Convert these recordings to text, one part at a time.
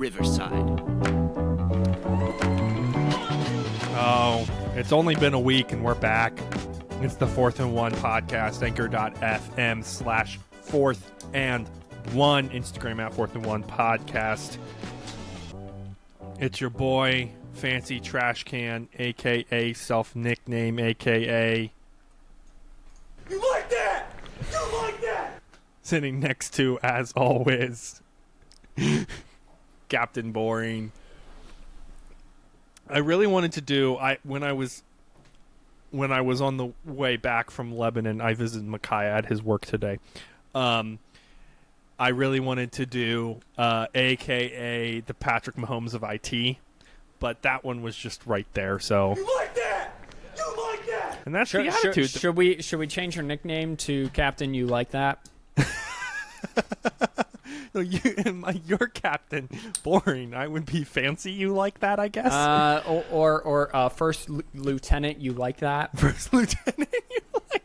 Riverside. Oh, it's only been a week and we're back. It's the 4th and 1 podcast, anchor.fm/4th and 1, Instagram at 4th and 1 podcast. It's your boy, Fancy Trash Can, a.k.a. self-nickname, a.k.a. You like that? You like that? Sitting next to, as always, Captain Boring. I really wanted to do, when I was on the way back from Lebanon, I visited Micaiah at his work today. I really wanted to do a.k.a. the Patrick Mahomes of IT, but that one was just right there. So You like that? You like that? and that's the attitude. Should we change your nickname to Captain You Like That? No, your Captain Boring. I would be Fancy You Like That, I guess. Or First Lieutenant You Like That? First Lieutenant You Like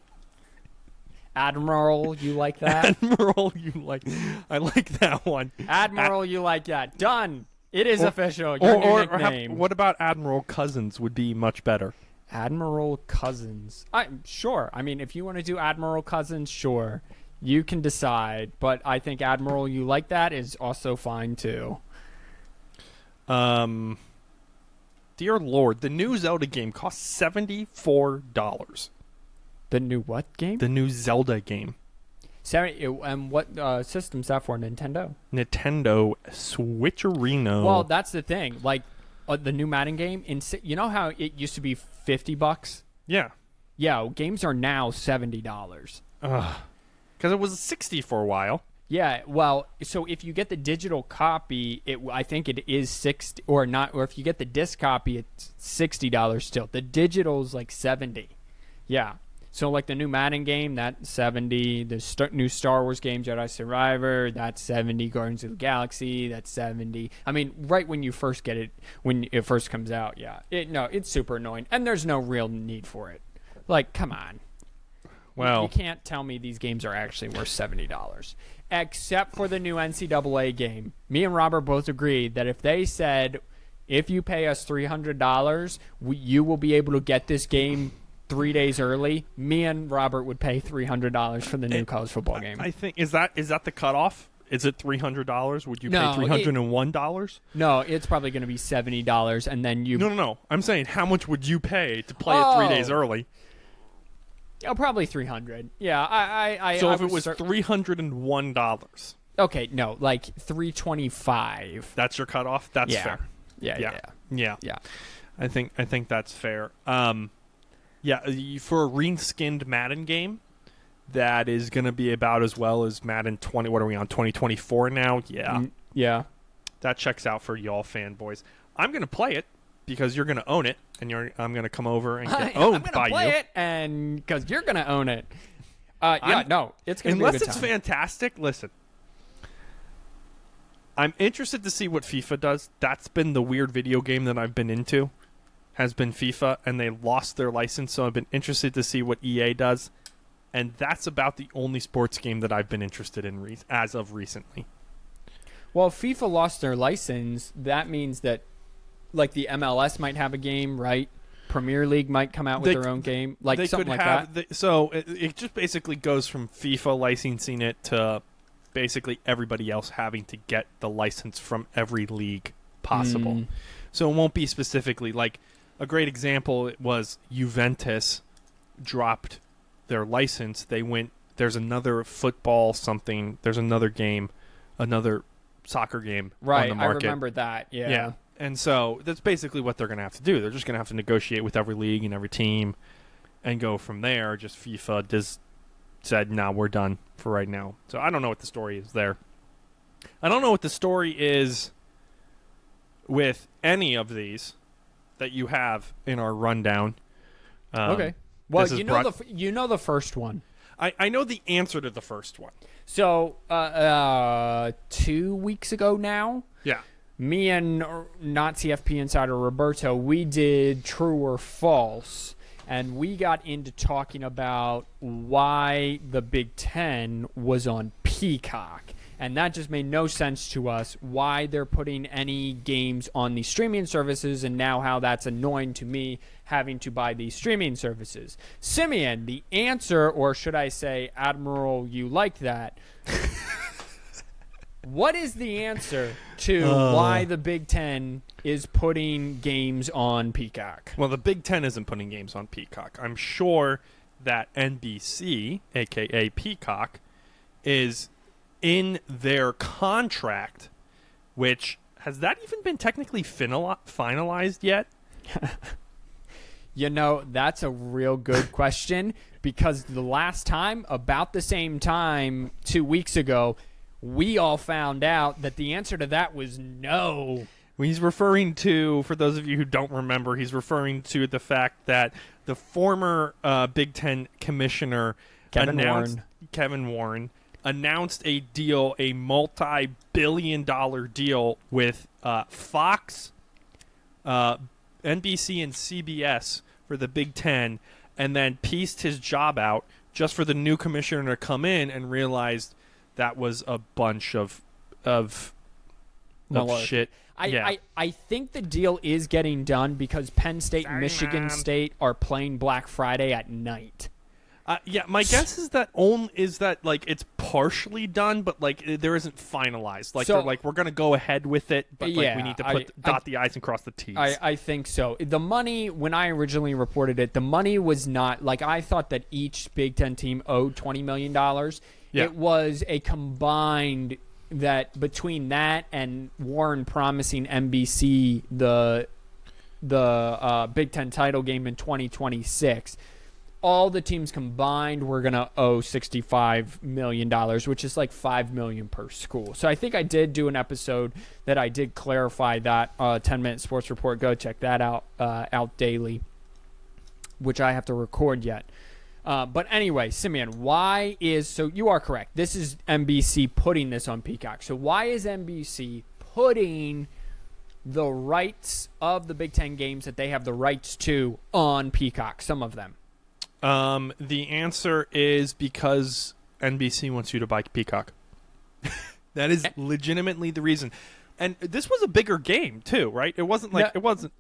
Admiral You Like That? Admiral You Like. I like that one. Admiral You Like That. Done. It is official. Your new nickname. What about Admiral Cousins would be much better. Admiral Cousins. Sure. I mean, if you want to do Admiral Cousins, sure. You can decide. But I think Admiral You Like That is also fine, too. Dear Lord, the new Zelda game costs $74. The new what game? The new Zelda game. And what system's that for? Nintendo? Nintendo Switcherino. Well, that's the thing. Like, the new Madden game, you know how it used to be $50? Yeah. Yeah, games are now $70. Because it was 60 for a while. Yeah, well, so if you get the digital copy, I think it is 60 or not, or if you get the disc copy, it's $60 still. The digital's like 70. Yeah. So like the new Madden game, that's 70. The new Star Wars game, Jedi Survivor, that's 70. Guardians of the Galaxy, that's 70. I mean, right when you first get it, when it first comes out, yeah. It's super annoying, and there's no real need for it. Like, come on. Well, you can't tell me these games are actually worth $70. Except for the new NCAA game. Me and Robert both agreed that if they said, if you pay us $300, you will be able to get this game 3 days early, me and Robert would pay $300 for the new college football game. I think is that the cutoff? Is it $300? Would you pay No, $301? No, it's probably going to be $70, and then you. No. I'm saying, how much would you pay to play it 3 days early? Oh, probably $300. Yeah, So if it was $301, okay, no, like $325. that's your cutoff. That's fair. Yeah. I think that's fair. Yeah, for a reskinned Madden game, that is going to be about as well as Madden 20. What are we on? 2024 now? Yeah. Yeah. That checks out for y'all fanboys. I'm going to play it because you're going to own it, and I'm going to come over and get owned by you. I'm going to play it, and because you're going to own it. It's going to be a good time. Unless it's fantastic, listen. I'm interested to see what FIFA does. That's been the weird video game that I've been into, has been FIFA, and they lost their license, so I've been interested to see what EA does. And that's about the only sports game that I've been interested in as of recently. Well, if FIFA lost their license, that means that, like, the MLS might have a game, right? Premier League might come out with their own game, like something like that. So it just basically goes from FIFA licensing it to basically everybody else having to get the license from every league possible. So it won't be specifically like a great example was Juventus dropped their license. They went, there's another football something, there's another game, another soccer game on the market. I remember that. Yeah. And so that's basically what they're going to have to do. They're just going to have to negotiate with every league and every team and go from there. Just FIFA just said, no, we're done for right now. So I don't know what the story is there. I don't know what the story is with any of these that you have in our rundown. Okay. Well, you know the first one. I know the answer to the first one. So 2 weeks ago now, Yeah. me and Nazi FP insider Roberto, we did True or False, and we got into talking about why the Big Ten was on Peacock. And that just made no sense to us why they're putting any games on the streaming services, and now how that's annoying to me having to buy these streaming services. Simeon, the answer, or should I say, Admiral, you like that. What is the answer to why the Big Ten is putting games on Peacock? Well, the Big Ten isn't putting games on Peacock. I'm sure that NBC, a.k.a. Peacock, is in their contract, which has that even been technically finalized yet? You know, that's a real good question, because the last time, about the same time, 2 weeks ago, we all found out that the answer to that was no. He's referring to, for those of you who don't remember, he's referring to the fact that the former Big Ten commissioner, Kevin Warren, announced a deal, a multi-billion-dollar deal with Fox, NBC, and CBS for the Big Ten, and then pieced his job out just for the new commissioner to come in and realized that was a bunch of shit. I think the deal is getting done because Penn State and Michigan State are playing Black Friday at night. My guess is that it's partially done, but like there isn't finalized. Like they're like, we're gonna go ahead with it, but like we need to dot the I's and cross the T's. I think so. The money, when I originally reported it, the money was not like, I thought that each Big Ten team owed $20 million. Yeah. It was a combined, that between that and Warren promising NBC the Big Ten title game in 2026, all the teams combined were going to owe $65 million, which is like $5 million per school. So I think I did do an episode that I did clarify that. 10-Minute Sports Report, go check that out daily, which I have to record yet. But anyway, Simeon, so you are correct. This is NBC putting this on Peacock. So why is NBC putting the rights of the Big Ten games that they have the rights to on Peacock, some of them? The answer is because NBC wants you to buy Peacock. That is legitimately the reason. And this was a bigger game too, right? It wasn't like it was a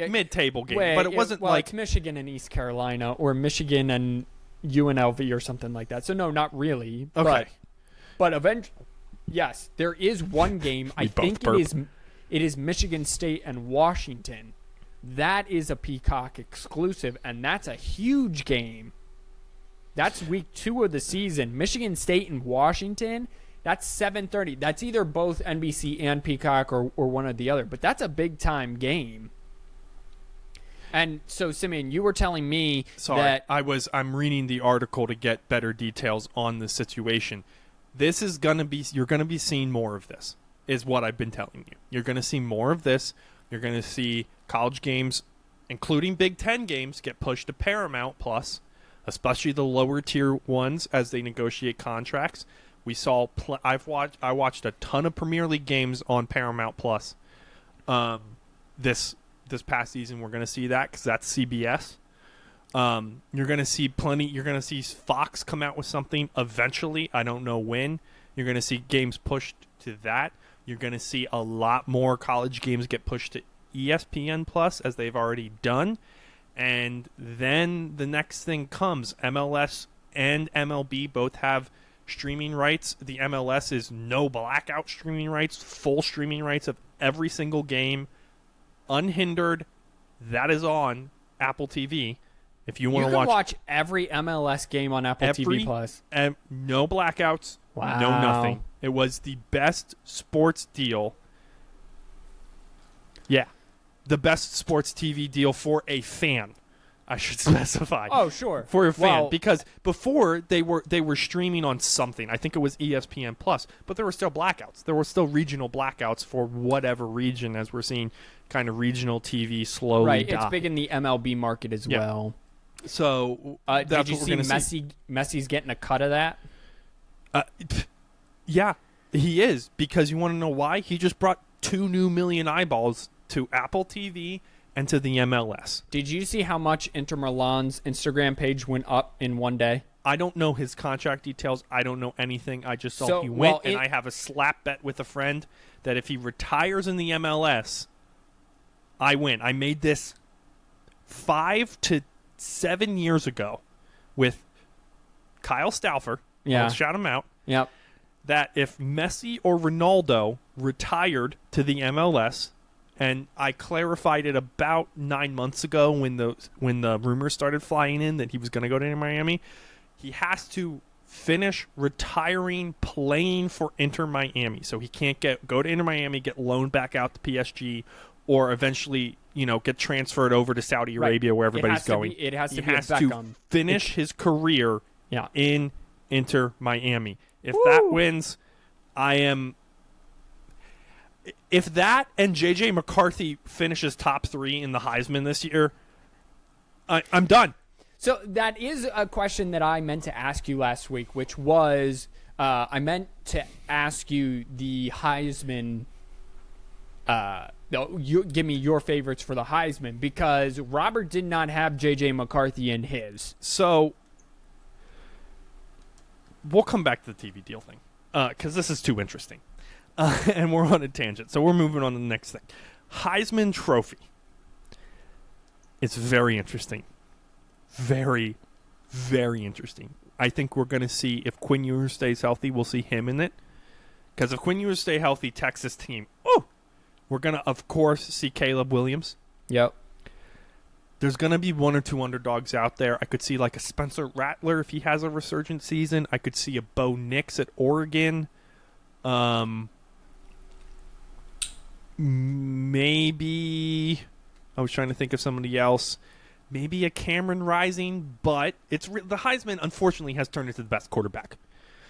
mid-table game, but it wasn't like it's Michigan and East Carolina or Michigan and UNLV or something like that. So no, not really. Okay. But eventually, yes, there is one game. I think it is Michigan State and Washington. That is a Peacock exclusive, and that's a huge game. That's week 2 of the season. Michigan State and Washington. That's 7:30. That's either both NBC and Peacock or one or the other. But that's a big-time game. And so, Simeon, you were telling me that... I'm reading the article to get better details on the situation. This is going to be... You're going to be seeing more of this, is what I've been telling you. You're going to see more of this. You're going to see college games, including Big Ten games, get pushed to Paramount Plus, especially the lower-tier ones as they negotiate contracts. We saw. I watched a ton of Premier League games on Paramount Plus. This past season, we're going to see that because that's CBS. You're going to see plenty. You're going to see Fox come out with something eventually. I don't know when. You're going to see games pushed to that. You're going to see a lot more college games get pushed to ESPN Plus, as they've already done. And then the next thing comes. MLS and MLB both have streaming rights. The MLS is no blackout streaming rights, full streaming rights of every single game, unhindered. That is on Apple TV. If you want to watch every MLS game on Apple TV Plus, no blackouts, wow. No nothing. It was the best sports deal. Yeah, the best sports TV deal for a fan. I should specify. Oh, sure. For a fan, because before they were streaming on something. I think it was ESPN Plus, but there were still blackouts. There were still regional blackouts for whatever region, as we're seeing kind of regional TV slowly die. It's big in the MLB market as well. So did you see Messi's getting a cut of that? Yeah, he is, because you want to know why? He just brought 2 new million eyeballs to Apple TV and to the MLS. Did you see how much Inter Milan's Instagram page went up in one day? I don't know his contract details. I don't know anything. I just saw So, he went, well, and I have a slap bet with a friend that if he retires in the MLS, I win. I made this 5 to 7 years ago with Kyle Stauffer. Yeah. Let's shout him out. Yep. That if Messi or Ronaldo retired to the MLS, and I clarified it about 9 months ago when the rumors started flying in that he was going to go to Inter Miami, he has to finish retiring playing for Inter Miami. So he can't go to Inter Miami, get loaned back out to PSG, or eventually get transferred over to Saudi Arabia where everybody's going. It has to he be has a to Beckham. finish his career Yeah. in Inter Miami. If that wins, I am. If that and JJ McCarthy finishes top 3 in the Heisman this year, I'm done. So that is a question that I meant to ask you last week, which was I meant to ask you the Heisman. You give me your favorites for the Heisman, because Robert did not have J.J. McCarthy in his. So we'll come back to the TV deal thing because this is too interesting. And we're on a tangent. So we're moving on to the next thing. Heisman Trophy. It's very interesting. Very, very interesting. I think we're going to see if Quinn Ewers stays healthy, we'll see him in it. Because if Quinn Ewers stay healthy, Texas team, we're going to, of course, see Caleb Williams. Yep. There's going to be one or two underdogs out there. I could see like a Spencer Rattler if he has a resurgent season. I could see a Bo Nix at Oregon. Maybe I was trying to think of somebody else. Maybe a Cameron Rising, but the Heisman unfortunately has turned into the best quarterback.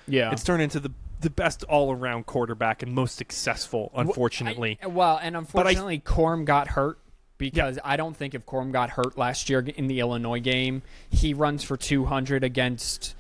Yeah. It's turned into the best all-around quarterback and most successful, unfortunately. And unfortunately, Corm got hurt, because I don't think if Corm got hurt last year in the Illinois game, he runs for 200 against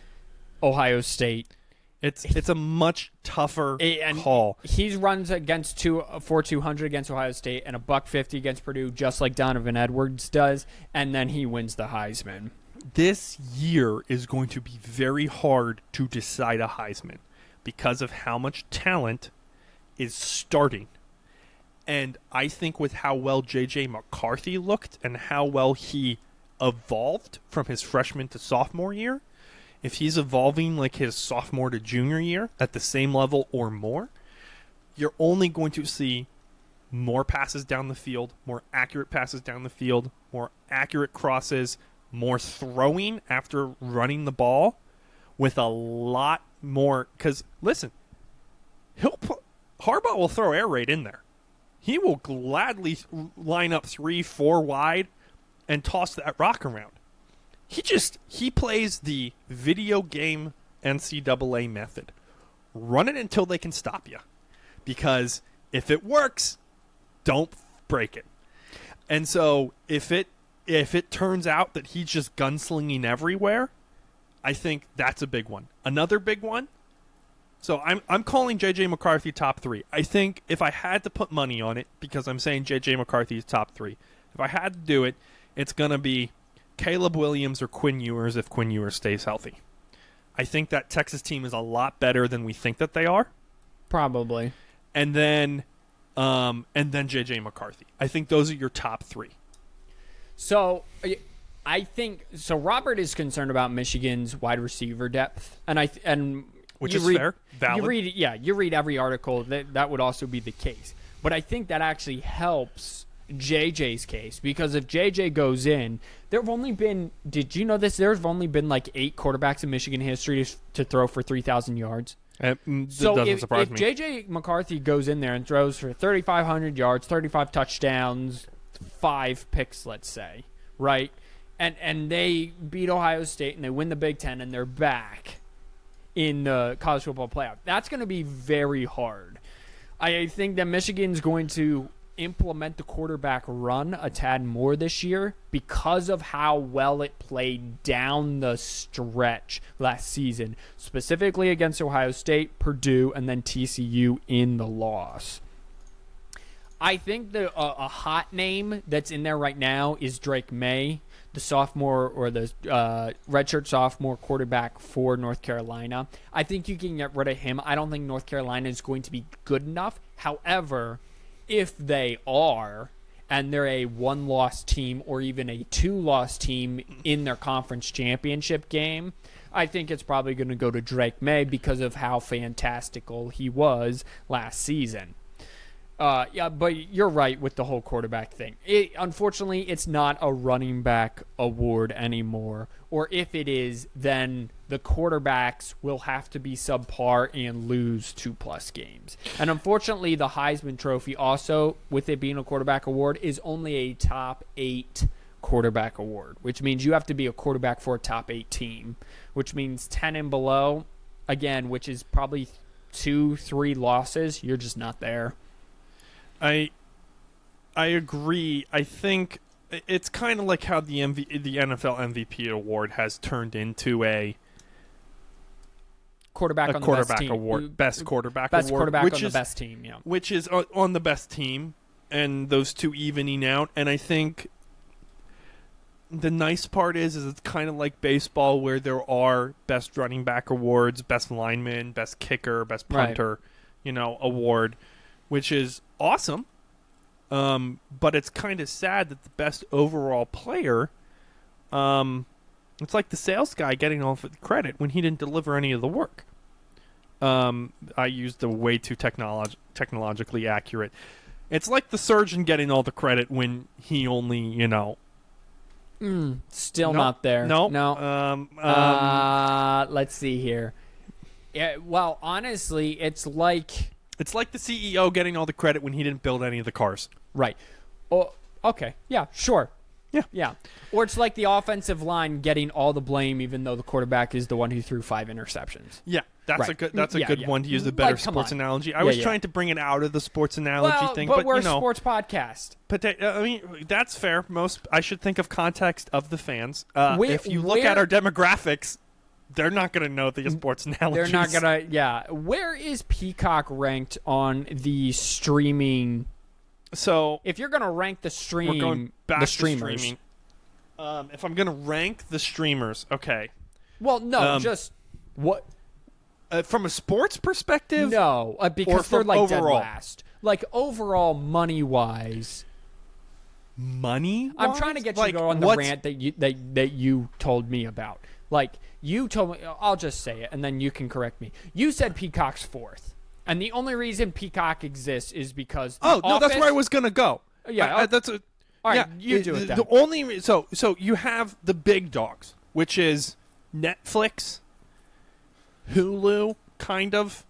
Ohio State. It's a much tougher call. He runs for 200 against Ohio State and a $150 against Purdue, just like Donovan Edwards does, and then he wins the Heisman. This year is going to be very hard to decide a Heisman because of how much talent is starting. And I think with how well J.J. McCarthy looked and how well he evolved from his freshman to sophomore year, if he's evolving like his sophomore to junior year at the same level or more, you're only going to see more passes down the field, more accurate passes down the field, more accurate crosses, more throwing after running the ball, with a lot more. Because, listen, Harbaugh will throw air raid in there. He will gladly line up 3-4 wide and toss that rock around. He plays the video game NCAA method. Run it until they can stop you. Because if it works, don't break it. And so if it turns out that he's just gunslinging everywhere, I think that's a big one. Another big one. So I'm calling J.J. McCarthy top 3. I think if I had to put money on it, because I'm saying J.J. McCarthy is top 3, if I had to do it, it's going to be Caleb Williams or Quinn Ewers if Quinn Ewers stays healthy. I think that Texas team is a lot better than we think that they are. Probably. And then J.J. McCarthy. I think those are your top 3. So I think Robert is concerned about Michigan's wide receiver depth, Which is fair, valid. You read every article that would also be the case. But I think that actually helps JJ's case, because if JJ goes in, there have only been, did you know this? There's only been like 8 quarterbacks in Michigan history to throw for 3,000 yards. So doesn't surprise me. If JJ McCarthy goes in there and throws for 3,500 yards, 35 touchdowns, 5 picks, let's say, right? And they beat Ohio State and they win the Big Ten and they're back in the college football playoff, that's going to be very hard. I think that Michigan's going to implement the quarterback run a tad more this year because of how well it played down the stretch last season, specifically against Ohio State, Purdue, and then TCU in the loss. I think a hot name that's in there right now is Drake May, sophomore or the redshirt sophomore quarterback for North Carolina. I think you can get rid of him. I don't think North Carolina is going to be good enough. However, if they are, and they're a one-loss team or even a two-loss team in their conference championship game, I think it's probably going to go to Drake May because of how fantastical he was last season. Yeah, but you're right with the whole quarterback thing. Unfortunately, it's not a running back award anymore. Or if it is, then the quarterbacks will have to be subpar and lose 2+ games. And unfortunately, the Heisman Trophy also, with it being a quarterback award, is only a top 8 quarterback award, which means you have to be a quarterback for a top 8 team, which means 10 and below, again, which is probably 2-3 losses, you're just not there. I agree. I think it's kind of like how the NFL MVP award has turned into a quarterback on the best team. award, best quarterback best award, quarterback which on the is, best team, yeah. which is on the best team, and those two evening out. And I think the nice part is it's kind of like baseball, where there are best running back awards, best lineman, best kicker, best punter, award, which is awesome. But it's kind of sad that the best overall player, it's like the sales guy getting all the credit when he didn't deliver any of the work. I used the way too technologically accurate. It's like the surgeon getting all the credit when he only, Still not there. No. Let's see here. Yeah, well, honestly, it's like the CEO getting all the credit when he didn't build any of the cars. Right. Oh, okay. Yeah, sure. Yeah. Yeah. Or it's like the offensive line getting all the blame even though the quarterback is the one who threw 5 interceptions. Yeah. That's right. a good one to use a better sports analogy. I was trying to bring it out of the sports analogy thing, but we're a sports podcast. I mean, that's fair. I should think of context of the fans. If you look at our demographics, they're not going to know the sports analogies. They're not going to, yeah. Where is Peacock ranked on the streaming? So if you're going to rank the we're going back the to streamers. streaming. If I'm going to rank the streamers, okay. Well, no, just what? From a sports perspective? No, because they're like overall? dead last. Like overall, money-wise. Money? I'm trying to get you to go on the rant that you told me about. Like, you told me, I'll just say it, and then you can correct me. You said Peacock's 4th. And the only reason Peacock exists is because that's where I was going to go. Yeah. All right, you do it then. The only so you have the big dogs, which is Netflix, Hulu, kind of,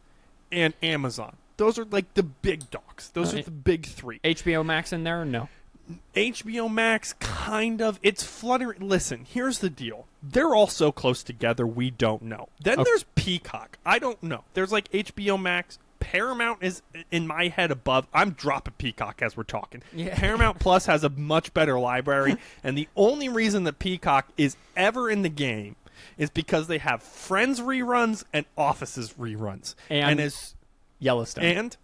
and Amazon. Those are like the big dogs. Those are the big 3. HBO Max in there or no? HBO Max, kind of. It's fluttering. Listen, here's the deal. They're all so close together, we don't know. Then there's Peacock. I don't know. There's like HBO Max. Paramount is, in my head, above. I'm dropping Peacock as we're talking. Yeah. Paramount Plus has a much better library, and the only reason that Peacock is ever in the game is because they have Friends reruns and Offices reruns. And Yellowstone. And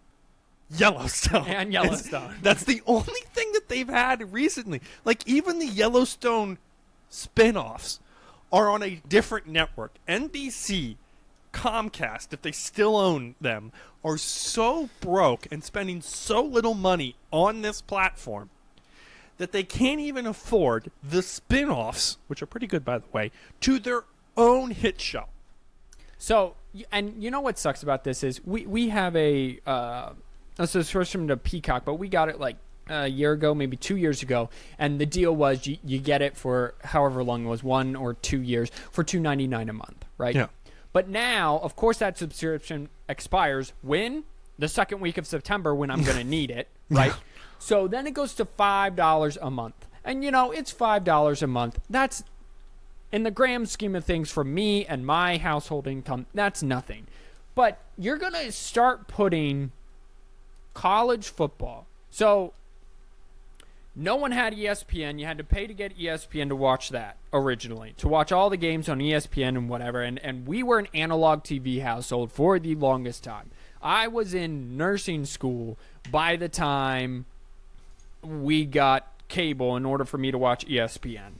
Yellowstone. And Yellowstone. That's the only thing that they've had recently. Like, even the Yellowstone spin-offs are on a different network. NBC, Comcast, if they still own them, are so broke and spending so little money on this platform that they can't even afford the spin-offs, which are pretty good, by the way, to their own hit show. So, and you know what sucks about this is we have a subscription to Peacock, but we got it like a year ago, maybe 2 years ago, and the deal was you get it for however long it was, 1 or 2 years, for $2.99 a month, right? Yeah. But now, of course, that subscription expires when? The second week of September, when I'm going to need it, right? Yeah. So then it goes to $5 a month. And, it's $5 a month. That's, in the grand scheme of things, for me and my household income, that's nothing. But you're going to start putting college football. So no one had ESPN. You had to pay to get ESPN to watch that originally, to watch all the games on ESPN and whatever. And we were an analog TV household for the longest time. I was in nursing school by the time we got cable in order for me to watch ESPN.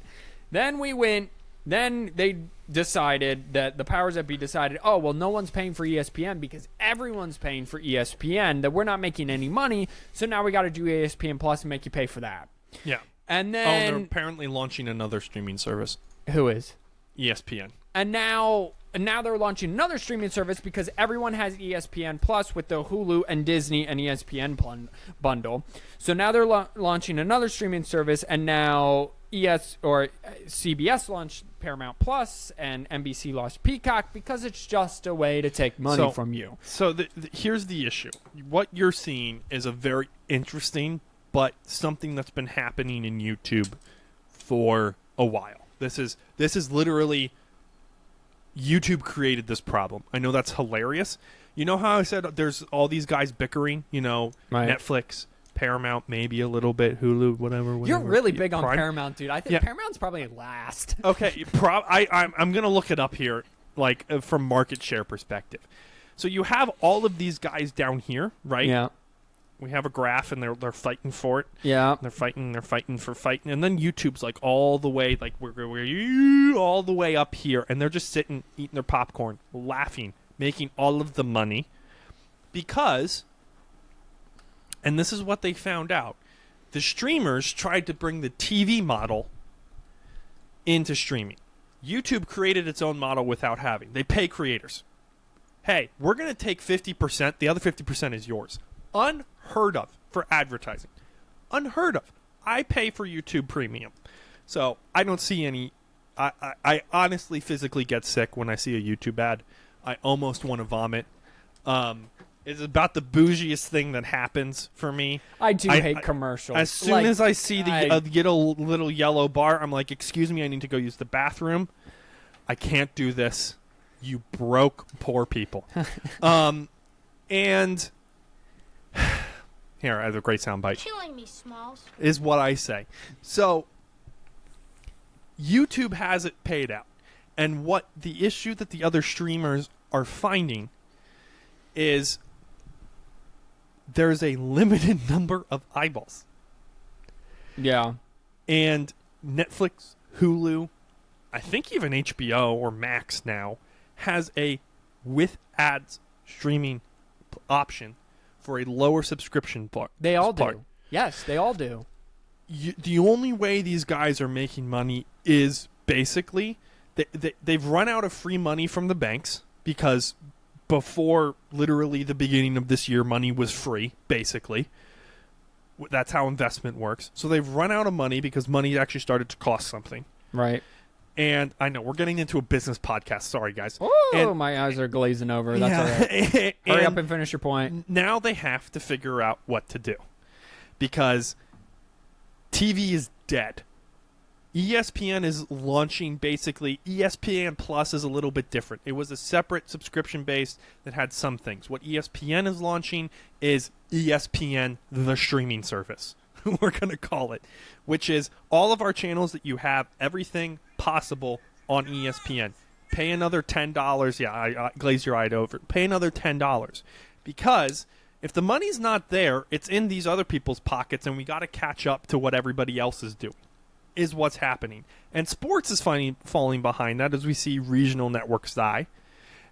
Then we went. Then they decided that the powers that be decided, oh, well, no one's paying for ESPN because everyone's paying for ESPN, that we're not making any money. So now we got to do ESPN Plus and make you pay for that. Yeah. And They're then apparently launching another streaming service. who is? ESPN. And now they're launching another streaming service because everyone has ESPN Plus with the Hulu and Disney and ESPN bundle. So now they're launching another streaming service, and now CBS launched Paramount Plus and NBC launched Peacock because it's just a way to take money from you. So here's the issue. What you're seeing is a very interesting, but something that's been happening in YouTube for a while. This is literally YouTube created this problem. I know that's hilarious. You know how I said there's all these guys bickering, right. Netflix, Paramount, maybe a little bit, Hulu, whatever. You're really big on Prime. Paramount, dude. I think Paramount's probably last. Okay, I'm going to look it up here, from market share perspective. So you have all of these guys down here, right? Yeah. We have a graph, and they're fighting for it. Yeah. They're fighting, and then YouTube's all the way, we're all the way up here, and they're just sitting, eating their popcorn, laughing, making all of the money, because, and this is what they found out, the streamers tried to bring the TV model into streaming. YouTube created its own model without having. They pay creators. Hey, we're going to take 50%, the other 50% is yours. Unheard of for advertising. Unheard of. I pay for YouTube Premium. So I don't see any. I honestly physically get sick when I see a YouTube ad. I almost want to vomit. It's about the bougiest thing that happens for me. I hate commercials. As soon as I see the get a little yellow bar, I'm like, excuse me, I need to go use the bathroom. I can't do this. You broke poor people. And here, I have a great soundbite. Killing me, Smalls. Is what I say. So, YouTube has it paid out. And what the issue that the other streamers are finding is there's a limited number of eyeballs. Yeah. And Netflix, Hulu, I think even HBO or Max now, has a with ads streaming option for a lower subscription part. They all do. Yes, they all do. The only way these guys are making money is basically they've run out of free money from the banks, because before literally the beginning of this year, money was free, basically. That's how investment works. So they've run out of money because money actually started to cost something. Right. And I know we're getting into a business podcast. Sorry, guys. Oh, my eyes are glazing over. That's all right. Hurry up and finish your point. Now they have to figure out what to do, because TV is dead. ESPN is launching basically. ESPN Plus is a little bit different. It was a separate subscription base that had some things. What ESPN is launching is ESPN, the streaming service. We're going to call it, which is all of our channels that you have, everything possible on ESPN. Pay another $10. Yeah, I glaze your eye over. Pay another $10, because if the money's not there, it's in these other people's pockets, and we got to catch up to what everybody else is doing, is what's happening. And sports is falling behind that as we see regional networks die.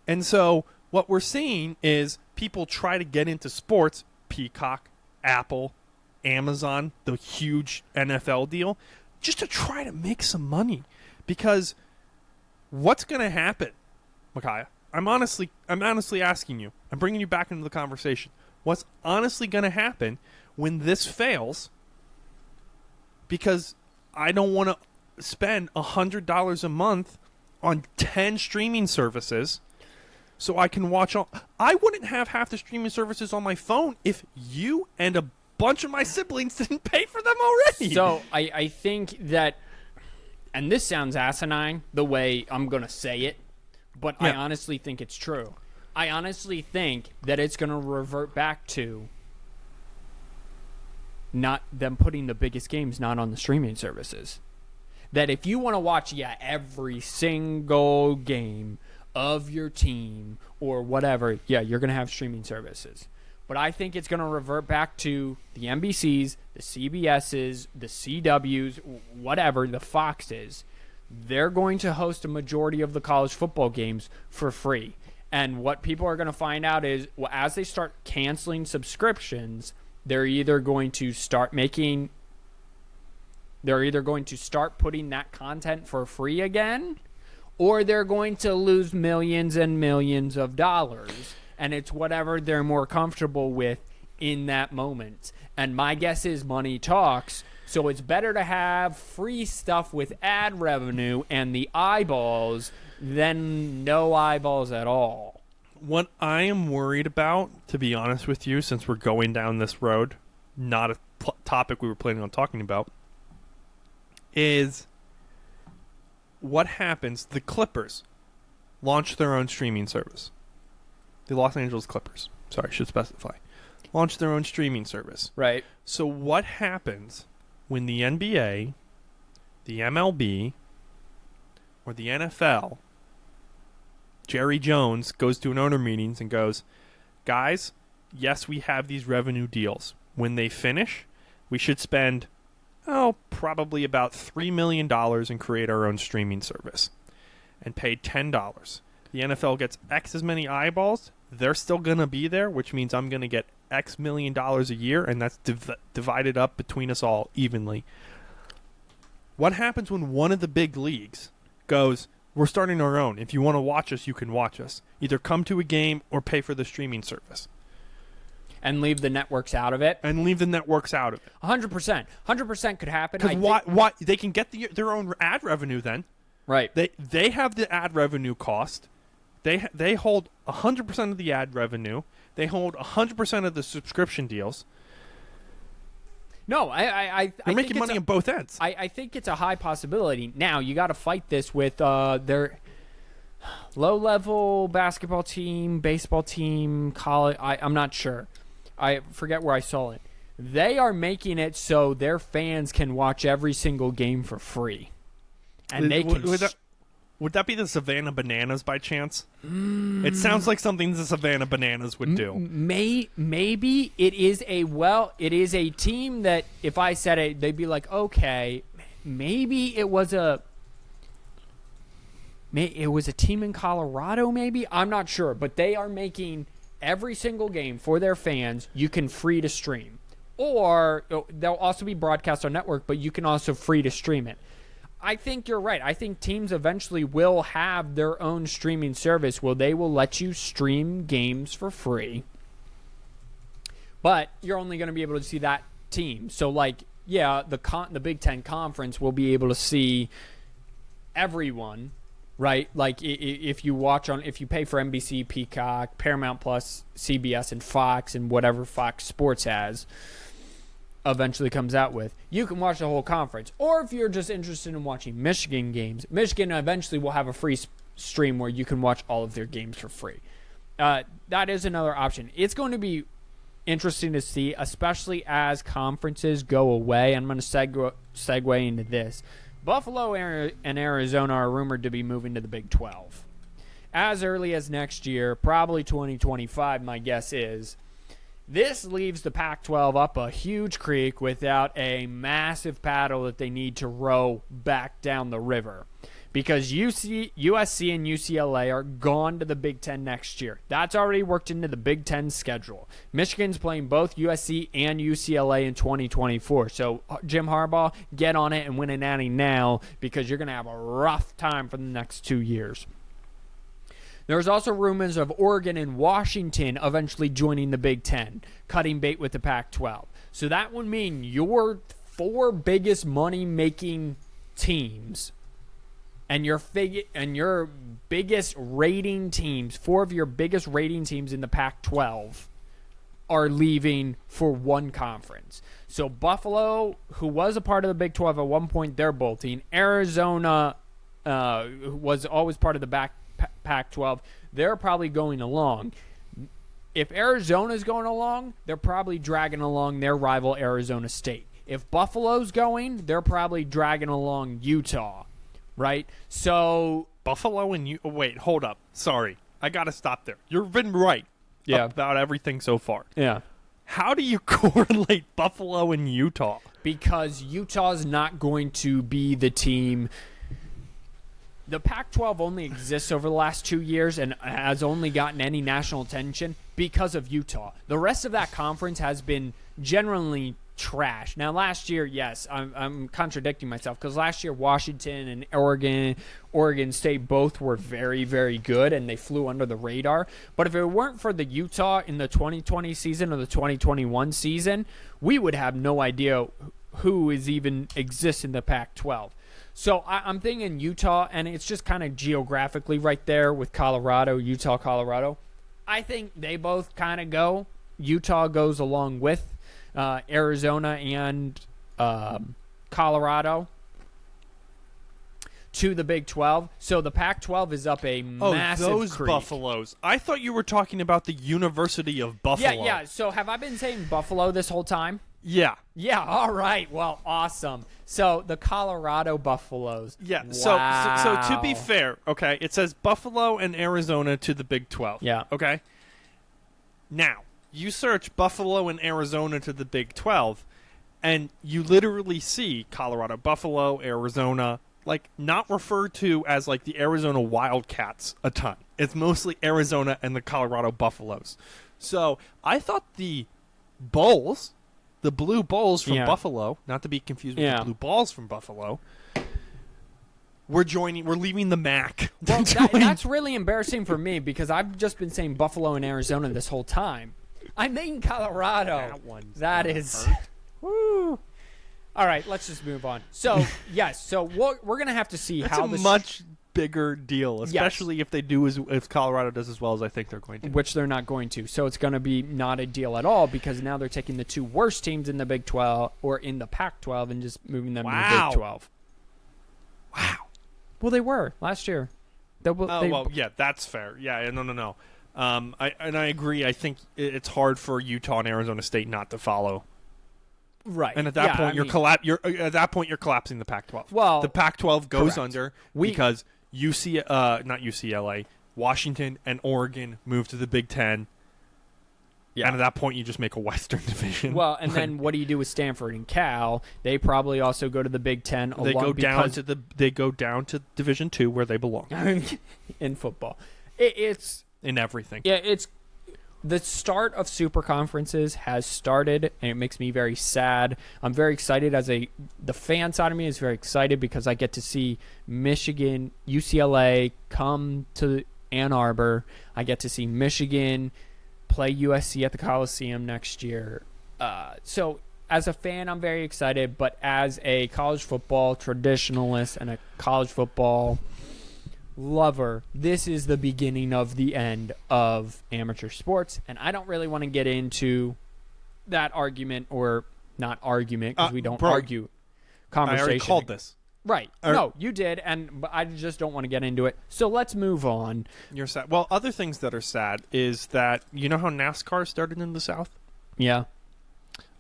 And so what we're seeing is people try to get into sports, Peacock, Apple, Amazon, the huge NFL deal, just to try to make some money. Because what's going to happen, Micaiah? I'm honestly asking you. I'm bringing you back into the conversation. What's honestly going to happen when this fails? Because I don't want to spend $100 a month on 10 streaming services so I can watch all. I wouldn't have half the streaming services on my phone if you and a bunch of my siblings didn't pay for them already. So I think that, and this sounds asinine the way I'm going to say it, but I honestly think it's true. I honestly think that it's going to revert back to not them putting the biggest games not on the streaming services. That if you want to watch every single game of your team or whatever, you're going to have streaming services. But I think it's going to revert back to the NBCs, the CBSs, the CWs, whatever, the Foxes, they're going to host a majority of the college football games for free. And what people are going to find out is, well, as they start canceling subscriptions, they're either going to start putting that content for free again, or they're going to lose millions and millions of dollars. And it's whatever they're more comfortable with in that moment. And my guess is money talks. So it's better to have free stuff with ad revenue and the eyeballs than no eyeballs at all. What I am worried about, to be honest with you, since we're going down this road, not a topic we were planning on talking about, is what happens. The Clippers launch their own streaming service. The Los Angeles Clippers, sorry, I should specify, launch their own streaming service. Right. So what happens when the NBA, the MLB, or the NFL, Jerry Jones goes to an owner meetings and goes, guys, yes, we have these revenue deals. When they finish, we should spend, probably about $3 million and create our own streaming service and pay $10. The NFL gets X as many eyeballs. They're still going to be there, which means I'm going to get X million dollars a year, and that's divided up between us all evenly. What happens when one of the big leagues goes, we're starting our own. If you want to watch us, you can watch us. Either come to a game or pay for the streaming service. And leave the networks out of it? And leave the networks out of it. 100%. 100% could happen. Because why? They can get their own ad revenue then. Right. They have the ad revenue cost. They hold 100% of the ad revenue. They hold 100% of the subscription deals. No, I They're making money on both ends. I think it's a high possibility. Now, you got to fight this with their low-level basketball team, baseball team, college. I'm not sure. I forget where I saw it. They are making it so their fans can watch every single game for free. And they can... Would that be the Savannah Bananas by chance? It sounds like something the Savannah Bananas would do. Maybe it is a team that if I said it, they'd be like, okay, maybe it was a team in Colorado, maybe? I'm not sure, but they are making every single game for their fans you can free to stream. Or they'll also be broadcast on network, but you can also free to stream it. I think you're right. I think teams eventually will have their own streaming service where they will let you stream games for free. But you're only going to be able to see that team. So, the Big Ten Conference will be able to see everyone, right? Like, if you pay for NBC, Peacock, Paramount Plus, CBS, and Fox, and whatever Fox Sports has eventually comes out with, you can watch the whole conference. Or if you're just interested in watching Michigan games, Michigan eventually will have a free stream where you can watch all of their games for free. That is another option. It's going to be interesting to see, especially as conferences go away. I'm going to segue into this. Buffalo and Arizona are rumored to be moving to the Big 12 as early as next year, probably 2025, my guess is. This leaves the Pac-12 up a huge creek without a massive paddle that they need to row back down the river. Because USC and UCLA are gone to the Big Ten next year. That's already worked into the Big Ten schedule. Michigan's playing both USC and UCLA in 2024. So, Jim Harbaugh, get on it and win a natty now because you're going to have a rough time for the next 2 years. There's also rumors of Oregon and Washington eventually joining the Big Ten, cutting bait with the Pac-12. So that would mean your 4 biggest money-making teams and your biggest rating teams, 4 of your biggest rating teams in the Pac-12 are leaving for one conference. So Buffalo, who was a part of the Big 12 at one point, they're bolting. Arizona was always part of the Pac-12. They're probably going along. If Arizona's going along, they're probably dragging along their rival Arizona State. If Buffalo's going, they're probably dragging along Utah, right? So Buffalo and wait, hold up. Sorry. I got to stop there. You've been right about everything so far. Yeah. How do you correlate Buffalo and Utah? Because Utah's not going to be the team. the Pac-12 only exists over the last 2 years and has only gotten any national attention because of Utah. The rest of that conference has been generally trash. Now, last year, yes, I'm contradicting myself because last year Washington and Oregon State both were very, very good and they flew under the radar. But if it weren't for the Utah in the 2020 season or the 2021 season, we would have no idea who is even exists in the Pac-12. So I'm thinking Utah, and it's just kind of geographically right there with Colorado, Utah, Colorado. I think they both kind of go. Utah goes along with Arizona and Colorado to the Big 12. So the Pac-12 is up a massive those creek. Buffaloes. I thought you were talking about the University of Buffalo. Yeah. So have I been saying Buffalo this whole time? Yeah. Yeah, all right. Well, awesome. So the Colorado Buffaloes. Yeah. Wow. So to be fair, okay, it says Buffalo and Arizona to the Big 12. Yeah. Okay. Now, you search Buffalo and Arizona to the Big 12, and you literally see Colorado, Buffalo, Arizona, like not referred to as like the Arizona Wildcats a ton. It's mostly Arizona and the Colorado Buffaloes. So I thought the Bulls, the Blue Bulls from Buffalo, not to be confused with the Blue Balls from Buffalo, we're leaving the MAC. Well, that's really embarrassing for me because I've just been saying Buffalo and Arizona this whole time. I mean Colorado. That is. Woo. All right, let's just move on. So, yes, so we're going to have to see how this... It's a much bigger deal, especially if they do if Colorado does as well as I think they're going to. Which they're not going to. So it's going to be not a deal at all because now they're taking the two worst teams in the Big 12 or in the Pac-12 and just moving them to the Big 12. Wow. Well, they were last year. Well, yeah, that's fair. Yeah, no. I agree. I think it's hard for Utah and Arizona State not to follow. Right. And at that point, you're collapsing the Pac-12. Well, the Pac-12 goes correct. under because not UCLA, Washington and Oregon move to the Big Ten. Yeah. And at that point, you just make a Western division. Well, and then what do you do with Stanford and Cal? They probably also go to the Big Ten. They go down to Division II where they belong in football. It's in everything. Yeah, it's the start of super conferences has started, and it makes me very sad. I'm very excited the fan side of me is very excited because I get to see Michigan, UCLA come to Ann Arbor. I get to see Michigan play USC at the Coliseum next year. So as a fan, I'm very excited, but as a college football traditionalist and a college football lover, this is the beginning of the end of amateur sports, and I don't really want to get into that argument or not argument because we don't argue conversation. I already called this. Right. No, you did, but I just don't want to get into it. So let's move on. You're sad. Well, other things that are sad is that you know how NASCAR started in the South? Yeah.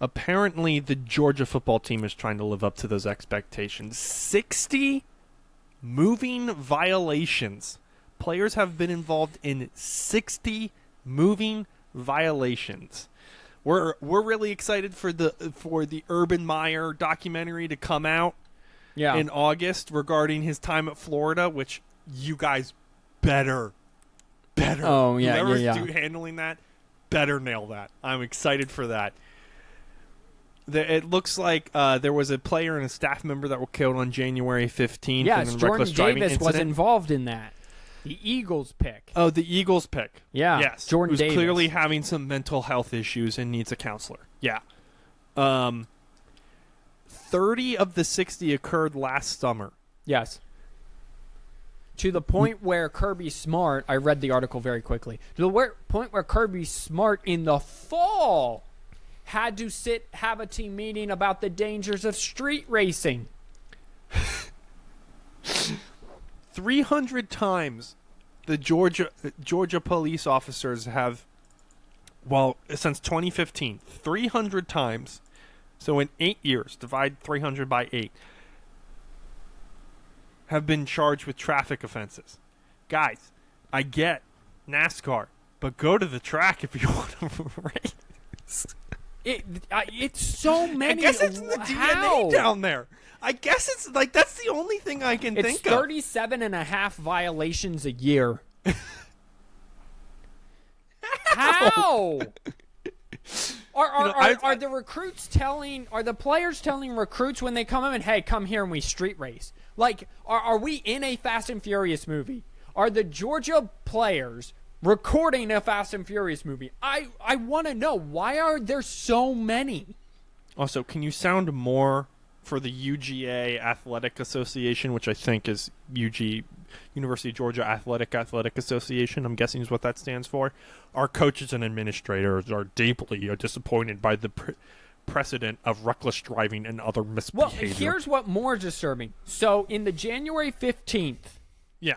Apparently, the Georgia football team is trying to live up to those expectations. 60 moving violations. Players have been involved in 60 moving violations. We're really excited for the Urban Meyer documentary to come out in August regarding his time at Florida, which you guys better. Oh yeah, whoever's handling that better nail that. I'm excited for that. It looks like there was a player and a staff member that were killed on January 15th. Yes, in a Jordan reckless driving Davis incident. was involved in that. The Eagles pick. Oh, the Eagles pick. Yeah, yes. Jordan Who's Davis. clearly having some mental health issues and needs a counselor. Yeah. 30 of the 60 occurred last summer. Yes. To the point where Kirby Smart, I read the article very quickly, to the point where Kirby Smart in the fall had to have a team meeting about the dangers of street racing. 300 times the Georgia police officers have, since 2015, 300 times. So in 8 years, divide 300 by 8, have been charged with traffic offenses. Guys, I get NASCAR, but go to the track if you want to race. It's so many. I guess it's in the DNA down there. I guess it's like that's the only thing I can It's think of. 37 and a half violations a year. How? Are the recruits are the players telling recruits when they come in, hey, come here and we street race? Like, are we in a Fast and Furious movie? Are the Georgia players recording a Fast and Furious movie? I want to know, why are there so many? Also, can you sound more for the UGA Athletic Association, which I think is University of Georgia Athletic Association, I'm guessing is what that stands for. Our coaches and administrators are deeply disappointed by the precedent of reckless driving and other misbehavior. Well, here's what more disturbing. So, in the January 15th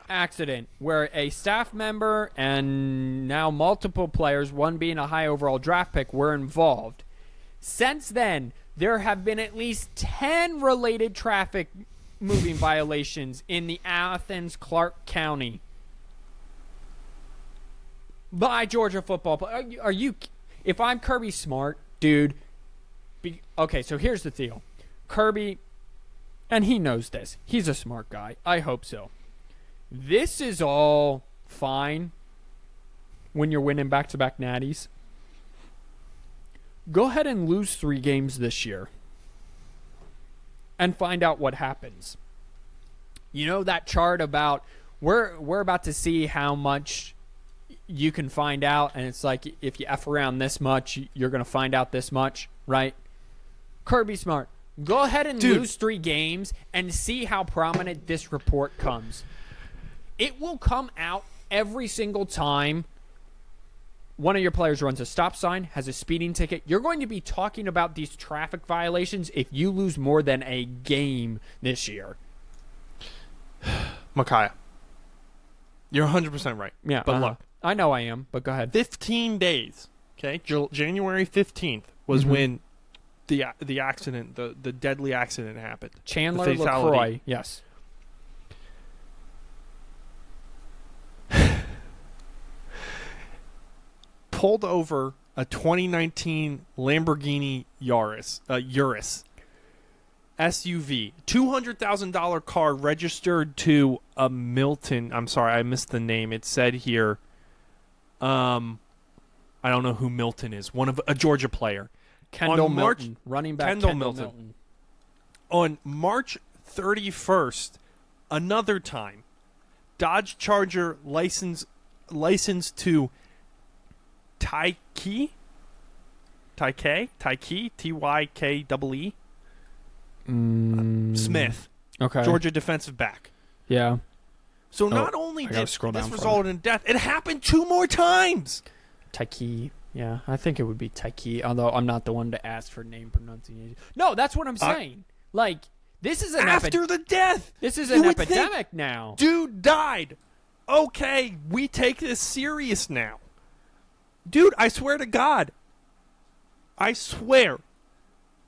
accident, where a staff member and now multiple players, one being a high overall draft pick, were involved. Since then, there have been at least 10 related traffic moving violations in the Athens-Clarke County by Georgia football players. Are you? If I'm Kirby Smart, dude. Okay, so here's the deal. Kirby, and he knows this. He's a smart guy. I hope so. This is all fine when you're winning back-to-back natties. Go ahead and lose 3 games this year and find out what happens. You know that chart about we're about to see how much you can find out, and it's like if you F around this much, you're going to find out this much, right? Kirby Smart, go ahead and lose 3 games and see how prominent this report comes. It will come out every single time one of your players runs a stop sign, has a speeding ticket. You're going to be talking about these traffic violations if you lose more than a game this year. Micaiah, you're 100% right. Yeah, but look. I know I am, but go ahead. 15 days, okay? January 15th was when the accident, the deadly accident happened. Chandler LaCroix, yes. Pulled over a 2019 Lamborghini Urus SUV, $200,000 car registered to a Milton. I'm sorry, I missed the name. It said here, I don't know who Milton is. A Georgia player. Kendall Milton, running back Kendall Milton. On March 31st, another time, Dodge Charger licensed to Tyke, Tyke, Smith. Okay. Georgia defensive back. Yeah. So not only did this result in death, it happened 2 more times. Tyke. Yeah, I think it would be Tyke, although I'm not the one to ask for name pronunciation. No, that's what I'm saying. This is an after the death. This is an epidemic now. Dude died. Okay, we take this serious now. Dude, I swear to God. I swear.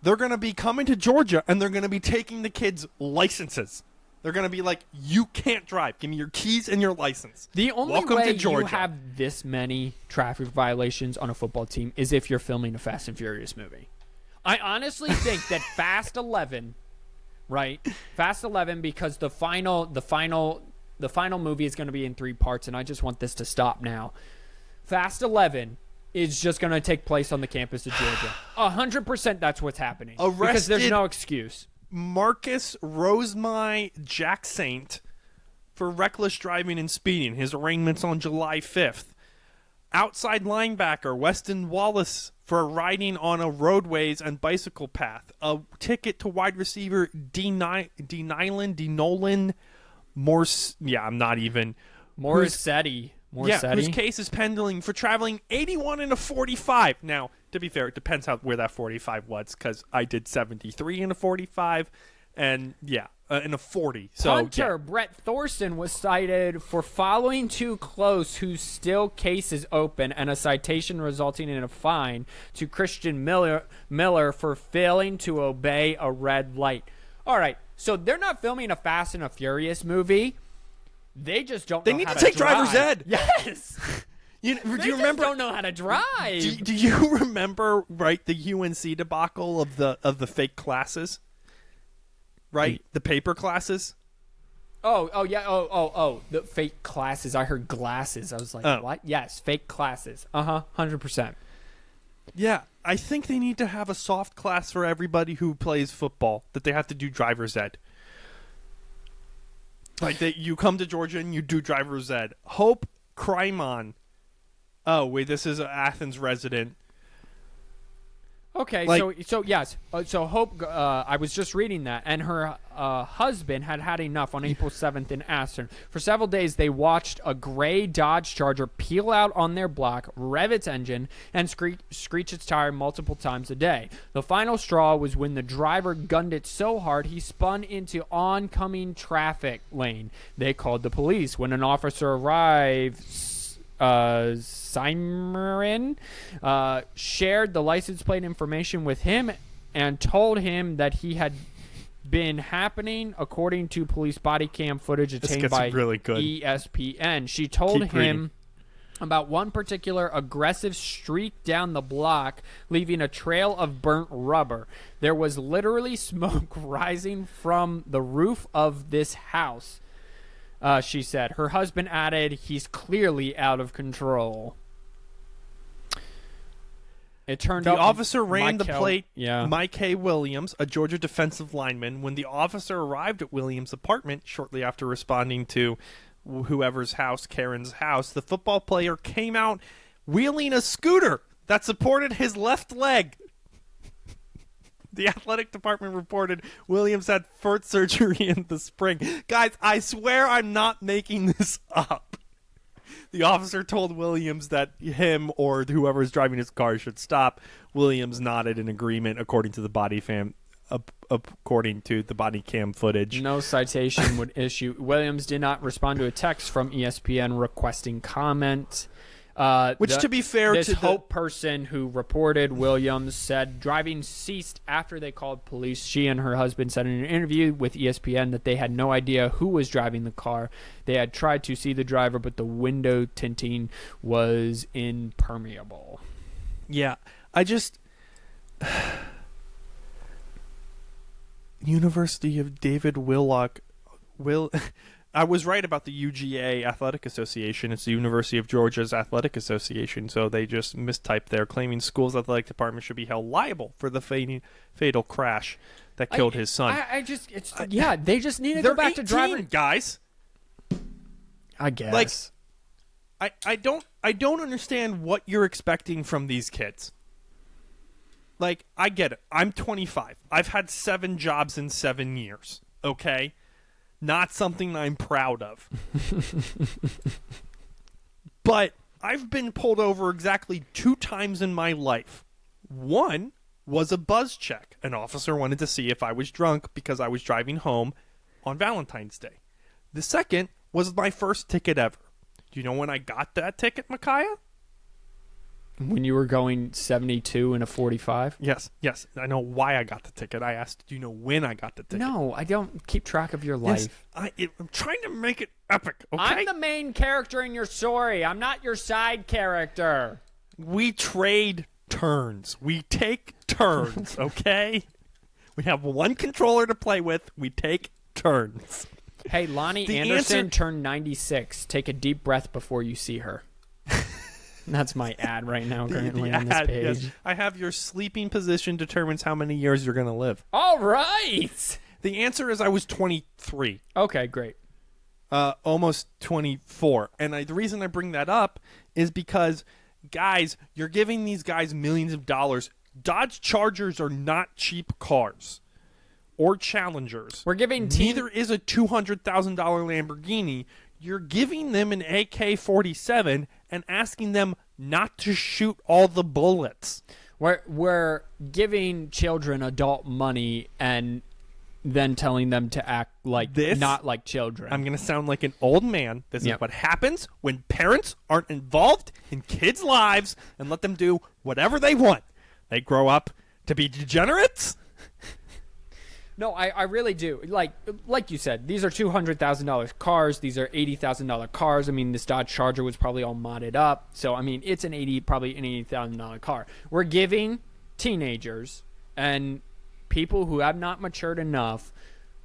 They're going to be coming to Georgia and they're going to be taking the kids' licenses. They're going to be like, you can't drive. Give me your keys and your license. The only way you have this many traffic violations on a football team is if you're filming a Fast and Furious movie. I honestly think that Fast 11, right? Fast 11, because the final movie is going to be in 3 parts, and I just want this to stop now. Fast 11 is just going to take place on the campus of Georgia. 100% that's what's happening. Because there's no excuse. Marcus Rosemai Jack Saint for reckless driving and speeding. His arraignment's on July 5th. Outside linebacker Weston Wallace for riding on a roadways and bicycle path. A ticket to wide receiver Nolan Morse. Yeah, I'm not even. Morsetti. Whose case is pending for traveling 81 in a 45. Now, to be fair, it depends where that 45 was, because I did 73 in a 45, and in a 40. So, Punter Brett Thorson was cited for following too close, whose still case is open, and a citation resulting in a fine to Christian Miller for failing to obey a red light. All right, so they're not filming a Fast and a Furious movie. They just don't know how to drive. They need to take driver's ed. Yes. Do you remember? Don't know how to drive. Do you remember, right, the UNC debacle of the fake classes? right? The paper classes. Oh, yeah. Oh. The fake classes. I heard glasses. I was like, what? Yes, fake classes. 100%. Yeah, I think they need to have a soft class for everybody who plays football that they have to do driver's ed. Like you come to Georgia and you do driver's ed. Hope Crymon. Oh wait, this is an Athens resident. Okay, so yes, so Hope. I was just reading that, and her husband had enough on April 7th in Aston. For several days, they watched a gray Dodge Charger peel out on their block, rev its engine, and screech its tire multiple times a day. The final straw was when the driver gunned it so hard he spun into oncoming traffic lane. They called the police. When an officer arrived, Simerin shared the license plate information with him and told him that he had been happening according to police body cam footage obtained by really good. ESPN. She told Keep him reading. About one particular aggressive streak down the block, leaving a trail of burnt rubber. There was literally smoke rising from the roof of this house. She said. Her husband added, he's clearly out of control. It turned out the officer ran the plate. Yeah. Mike A. Williams, a Georgia defensive lineman. When the officer arrived at Williams' apartment shortly after responding to whoever's house, Karen's house, the football player came out wheeling a scooter that supported his left leg. The athletic department reported Williams had foot surgery in the spring. Guys, I swear I'm not making this up. The officer told Williams that him or whoever is driving his car should stop. Williams nodded in agreement, according to the body cam footage. No citation would issue. Williams did not respond to a text from ESPN requesting comment. To be fair this to Hope person who reported Williams said driving ceased after they called police. She and her husband said in an interview with ESPN that they had no idea who was driving the car. They had tried to see the driver, but the window tinting was impermeable. Yeah, I just... University of David Willock... I was right about the UGA Athletic Association. It's the University of Georgia's Athletic Association, so they just mistyped there, claiming school's athletic department should be held liable for the fatal crash that killed his son. They just need to go back to driving. Guys. I guess. Like, I don't understand what you're expecting from these kids. Like, I get it. I'm 25. I've had 7 jobs in 7 years. Okay? Not something I'm proud of. But I've been pulled over exactly 2 times in my life. One was a buzz check. An officer wanted to see if I was drunk because I was driving home on Valentine's Day. The second was my first ticket ever. Do you know when I got that ticket, Micaiah? When you were going 72 in a 45? Yes. I know why I got the ticket. I asked, do you know when I got the ticket? No, I don't keep track of your life. Yes, I'm trying to make it epic, okay? I'm the main character in your story. I'm not your side character. We trade turns. We take turns, okay? We have one controller to play with. We take turns. Hey, Lonnie Anderson turned 96. Take a deep breath before you see her. That's my ad right now currently on this page. Yes. I have your sleeping position determines how many years you're going to live. All right. The answer is I was 23. Okay, great. Almost 24. And the reason I bring that up is because, guys, you're giving these guys millions of dollars. Dodge Chargers are not cheap cars or Challengers. We're giving Neither is a $200,000 Lamborghini. You're giving them an AK-47 and asking them not to shoot all the bullets. We're giving children adult money and then telling them to act like not like children. I'm going to sound like an old man. This is what happens when parents aren't involved in kids' lives and let them do whatever they want. They grow up to be degenerates. No, I really do. Like you said, these are $200,000 cars. These are $80,000 cars. I mean, this Dodge Charger was probably all modded up. So, I mean, it's probably an $80,000 car. We're giving teenagers and people who have not matured enough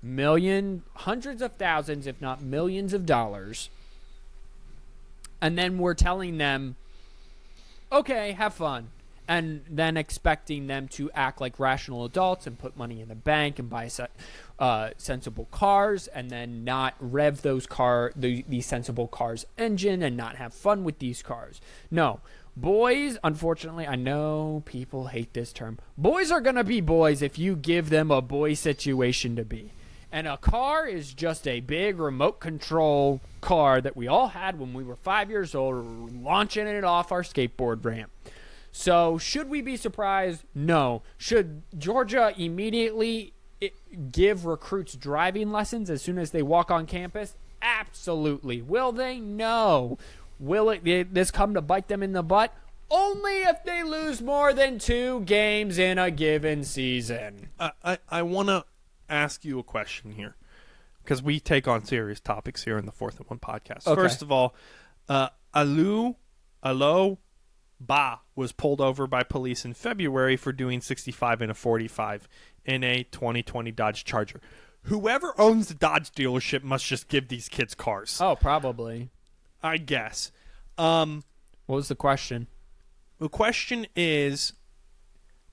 hundreds of thousands, if not millions of dollars. And then we're telling them, okay, have fun. And then expecting them to act like rational adults and put money in the bank and buy sensible cars, and then not rev these sensible cars' engine and not have fun with these cars. No. Boys, unfortunately, I know people hate this term. Boys are going to be boys if you give them a boy situation to be. And a car is just a big remote control car that we all had when we were 5 years old, launching it off our skateboard ramp. So, should we be surprised? No. Should Georgia immediately give recruits driving lessons as soon as they walk on campus? Absolutely. Will they? No. Will this come to bite them in the butt? Only if they lose more than 2 games in a given season. I want to ask you a question here, because we take on serious topics here in the 4th and 1 podcast. Okay. First of all, Alo Ba was pulled over by police in February for doing 65 and a 45 in a 2020 Dodge Charger. Whoever owns the Dodge dealership must just give these kids cars. Oh, probably. I guess. What was the question? The question is,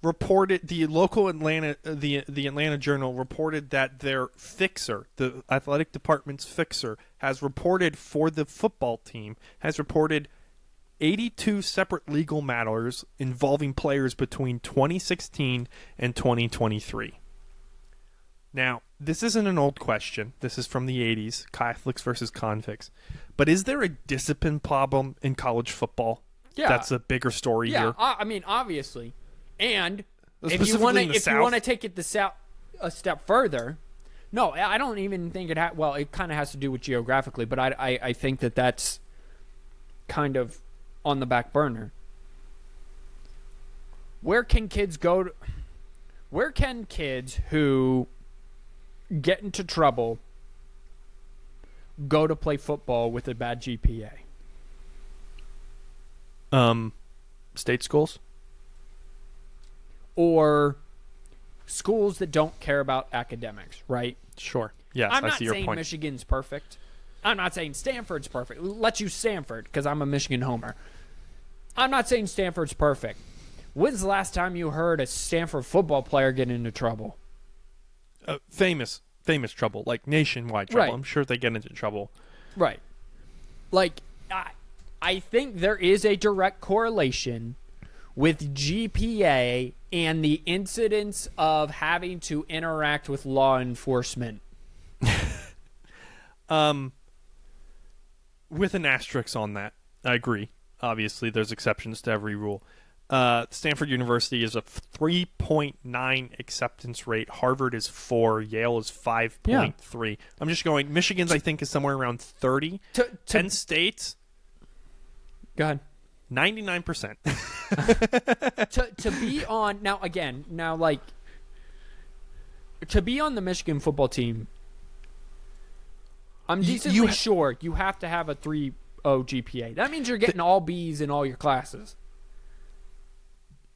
reported the local Atlanta, the Atlanta Journal reported that their fixer, the athletic department's fixer, has reported for the football team, has reported 82 separate legal matters involving players between 2016 and 2023. Now, this isn't an old question. This is from the 80s, Catholics versus convicts. But is there a discipline problem in college football? Yeah. That's a bigger story here. I mean, obviously. And if you Specifically in the South? want to take it a step further, no, I don't even think it well, it kind of has to do with geographically, but I think that's kind of on the back burner. Where can kids who get into trouble go to play football with a bad GPA? State schools? Or schools that don't care about academics, right? Sure. Yes, I'm I not see your saying point. Michigan's perfect. I'm not saying Stanford's perfect. Let's use Stanford because I'm a Michigan homer. I'm not saying Stanford's perfect. When's the last time you heard a Stanford football player get into trouble? Famous trouble, like nationwide trouble. Right. I'm sure they get into trouble. Right. Like, I think there is a direct correlation with GPA and the incidence of having to interact with law enforcement. With an asterisk on that, I agree. Obviously, there's exceptions to every rule. Stanford University is a 3.9 acceptance rate. Harvard is 4. Yale is 5.3. I'm just going. Michigan's, I think, is somewhere around 30. Penn State's, Go ahead. 99%. to be on to be on the Michigan football team, I'm decently sure you have to have a 3.0 GPA. That means you're getting all B's in all your classes.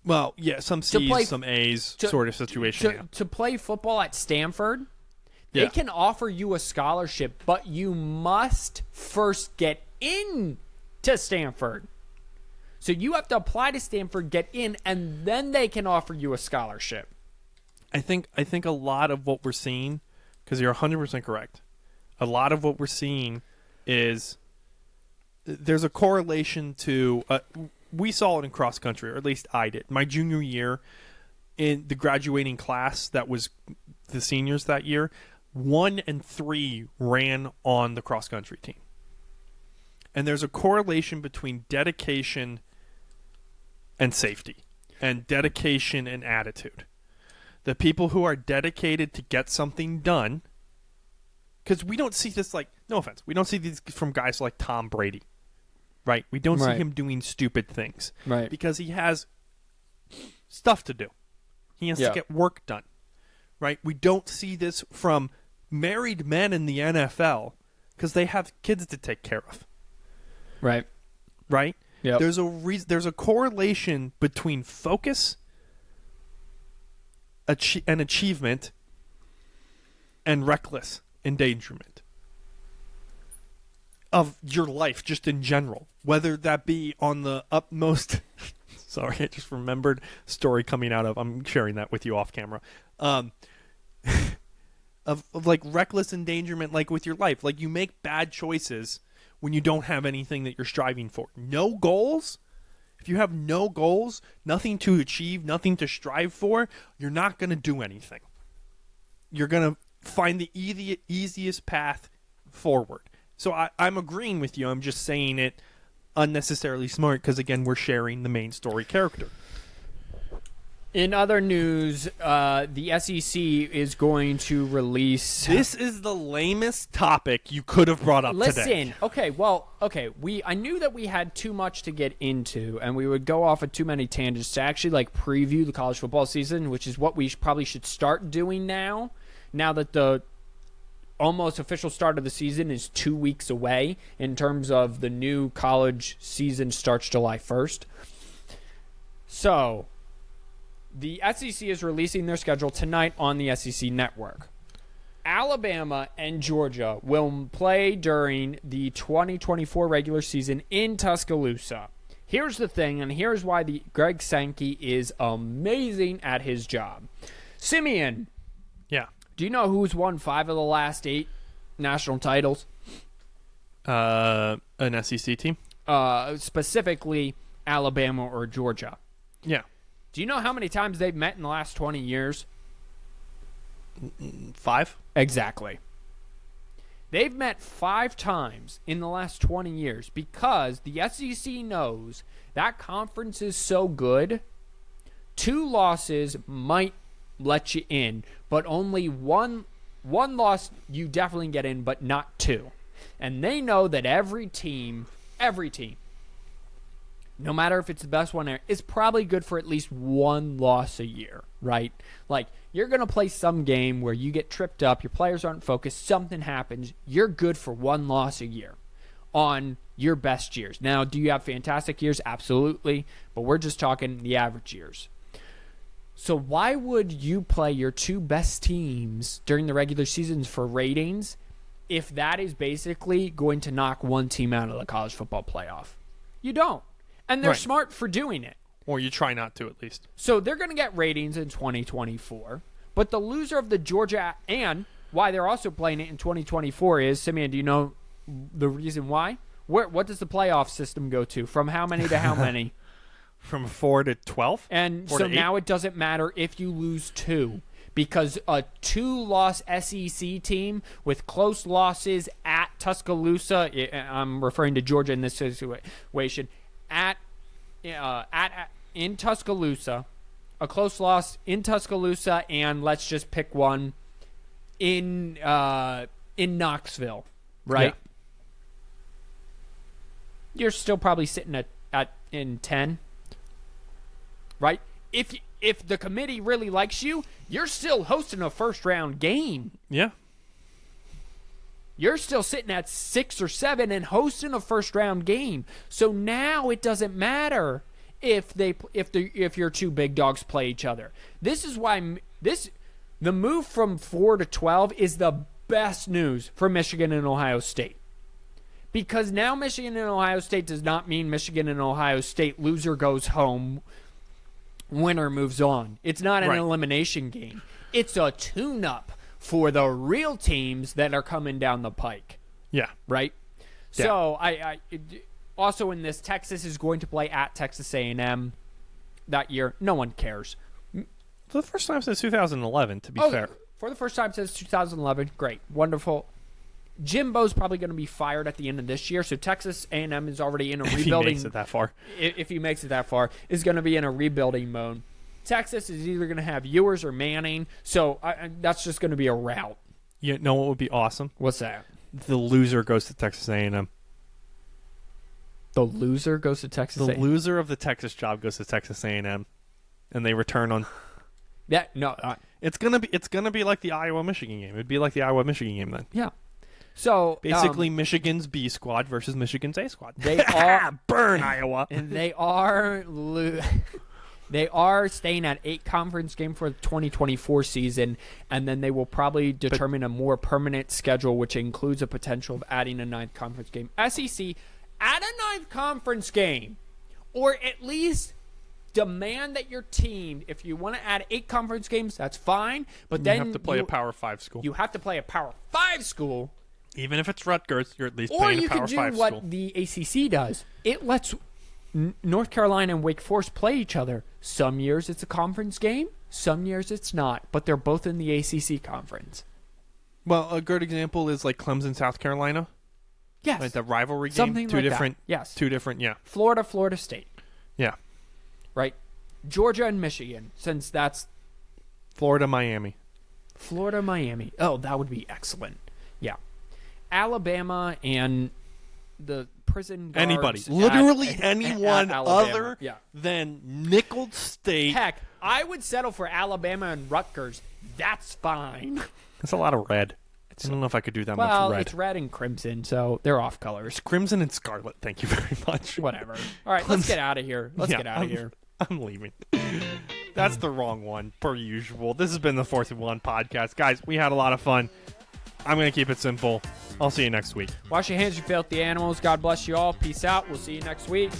Well, yeah, some C's, some A's sort of situation. To play football at Stanford, they can offer you a scholarship, but you must first get in to Stanford. So you have to apply to Stanford, get in, and then they can offer you a scholarship. I think a lot of what we're seeing, because you're 100% correct, a lot of what we're seeing is there's a correlation to we saw it in cross country, or at least I did. My junior year, in the graduating class that was the seniors that year, 1 and 3 ran on the cross country team. And there's a correlation between dedication and safety, and dedication and attitude. The people who are dedicated to get something done, because we don't see this, like, no offense, we don't see these from guys like Tom Brady, right? We don't see him doing stupid things, right? Because he has stuff to do. He has to get work done, right? We don't see this from married men in the NFL because they have kids to take care of, right? Right? Yep. There's a correlation between focus and achievement and reckless endangerment of your life just in general, whether that be on the utmost sorry, I just remembered a story coming out of, I'm sharing that with you off camera, of like reckless endangerment, like with your life. Like you make bad choices when you don't have anything that you're striving for. No goals. If you have no goals, nothing to achieve, nothing to strive for, you're not going to do anything. You're going to find the easiest path forward. So I'm agreeing with you. I'm just saying it unnecessarily smart because, again, we're sharing the main story character. In other news, the SEC is going to release... This is the lamest topic you could have brought up today. Listen, I knew that we had too much to get into, and we would go off at too many tangents to actually like preview the college football season, which is what we probably should start doing now that the almost official start of the season is 2 weeks away in terms of the new college season starts July 1st. So... the SEC is releasing their schedule tonight on the SEC Network. Alabama and Georgia will play during the 2024 regular season in Tuscaloosa. Here's the thing, and here's why Greg Sankey is amazing at his job. Simeon. Yeah. Do you know who's won 5 of the last 8 national titles? An SEC team? Specifically, Alabama or Georgia. Yeah. Do you know how many times they've met in the last 20 years? 5? Exactly. They've met 5 times in the last 20 years because the SEC knows that conference is so good, 2 losses might let you in, but only one loss you definitely get in, but not 2. And they know that every team, no matter if it's the best one, is probably good for at least 1 loss a year, right? Like, you're going to play some game where you get tripped up, your players aren't focused, something happens, you're good for 1 loss a year on your best years. Now, do you have fantastic years? Absolutely, but we're just talking the average years. So why would you play your 2 best teams during the regular seasons for ratings if that is basically going to knock one team out of the college football playoff? You don't. And they're smart for doing it. Or you try not to, at least. So they're going to get ratings in 2024. But the loser of the Georgia, and why they're also playing it in 2024 is, Simeon, do you know the reason why? What does the playoff system go to? From how many to how many? From 4 to 12? And so now it doesn't matter if you lose 2. Because a 2-loss SEC team with close losses at Tuscaloosa, I'm referring to Georgia in this situation, in Tuscaloosa, a close loss in Tuscaloosa, and let's just pick one in Knoxville, right? Yeah. You're still probably sitting in 10, right? If the committee really likes you, you're still hosting a first-round game. Yeah. You're still sitting at 6 or 7 and hosting a first-round game. So now it doesn't matter if your 2 big dogs play each other. This is why the move from 4 to 12 is the best news for Michigan and Ohio State. Because now Michigan and Ohio State does not mean Michigan and Ohio State loser goes home, winner moves on. It's not an elimination game. It's a tune-up for the real teams that are coming down the pike. Yeah. Right? Yeah. So I also in this, Texas is going to play at Texas A&M that year. No one cares. For the first time since 2011, to be fair. For the first time since 2011. Great. Wonderful. Jimbo's probably going to be fired at the end of this year, so Texas A&M is already in a rebuilding. If he makes it that far. If he makes it that far, is going to be in a rebuilding mode. Texas is either going to have Ewers or Manning, so that's just going to be a rout. You know what would be awesome? What's that? The loser goes to Texas A&M. The loser goes to Texas A&M? The loser of the Texas job goes to Texas A&M, and they return on. Yeah, no. It's gonna be like the Iowa-Michigan game. It'd be like the Iowa-Michigan game then. Yeah. So basically, Michigan's B squad versus Michigan's A squad. They are burn Iowa, and they are They are staying at 8 conference game for the 2024 season, and then they will probably determine a more permanent schedule, which includes a potential of adding a 9th conference game. SEC, add a 9th conference game, or at least demand that your team, if you want to add 8 conference games, that's fine, but then you have to play a Power 5 school. You have to play a Power 5 school. Even if it's Rutgers, you're at least Or playing you a Power could 5 do school. what the ACC does. It lets North Carolina and Wake Forest play each other. Some years it's a conference game, some years it's not, but they're both in the ACC conference. Well, a good example is like Clemson, South Carolina. Yes. Like the rivalry game. Something Two like different. that. Yes. Two different, yeah. Florida, Florida State. Yeah. Right? Georgia and Michigan, since that's Florida, Miami. Florida, Miami. Oh, that would be excellent. Yeah. Alabama and the prison guards. Anybody. at- Literally at anyone Alabama. other Yeah. than Nickel State. Heck, I would settle for Alabama and Rutgers. That's fine. That's a lot of red. I don't know if I could do that Well, much red. it's red and crimson, so they're off colors. Crimson and Scarlet, thank you very much. Whatever. All right, let's get out of here. Let's Yeah, get out of here. I'm leaving. That's the wrong one, per usual. This has been the 4th and 1 podcast. Guys, we had a lot of fun. I'm going to keep it simple. I'll see you next week. Wash your hands, you filthy animals. God bless you all. Peace out. We'll see you next week.